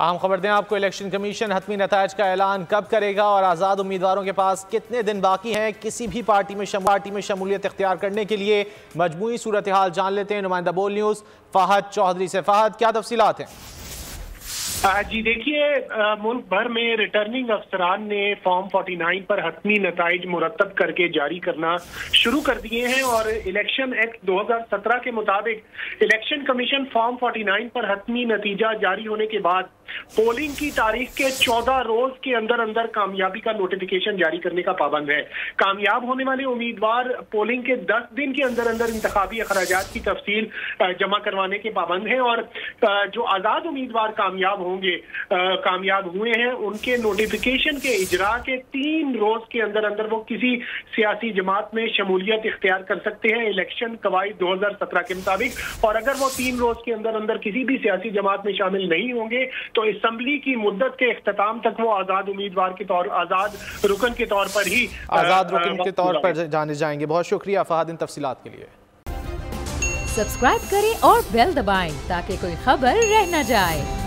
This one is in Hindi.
अहम खबर दें आपको, इलेक्शन कमीशन हतमी नतायज का ऐलान कब करेगा और आज़ाद उम्मीदवारों के पास कितने दिन बाकी हैं किसी भी पार्टी में शमूलियत इख्तियार करने के लिए। मजमूई सूरत हाल जान लेते हैं नुमाइंदा बोल न्यूज़ फ़हद चौधरी से। फ़हद, क्या तफसीलात हैं? जी देखिए, मुल्क भर में रिटर्निंग अफसरान ने फॉर्म 49 पर हतमी नताइज मुरतब करके जारी करना शुरू कर दिए हैं और इलेक्शन एक्ट 2017 के मुताबिक इलेक्शन कमीशन फॉर्म 49 पर हतमी नतीजा जारी होने के बाद पोलिंग की तारीख के 14 रोज के अंदर अंदर कामयाबी का नोटिफिकेशन जारी करने का पाबंद है। कामयाब होने वाले उम्मीदवार पोलिंग के 10 दिन के अंदर अंदर इंतखाबी अखराजात की तफसील जमा करवाने के पाबंद है और जो आजाद उम्मीदवार कामयाब हुए हैं उनके नोटिफिकेशन के इजरा के 3 रोज के अंदर अंदर वो किसी सियासी जमात में शमूलियत इख्तियार कर सकते हैं इलेक्शन कवायद 2017 के मुताबिक। और अगर वो 3 रोज के अंदर अंदर किसी भी सियासी जमात में शामिल नहीं होंगे तो असेंबली की मुद्दत के इख्तिताम तक वो आजाद उम्मीदवार के तौर आजाद रुकन के तौर पर ही जाने जाएंगे। बहुत शुक्रिया फहद इन तफसीलात के लिए। सब्सक्राइब करें और बेल दबाएं ताकि कोई खबर रह न जाए।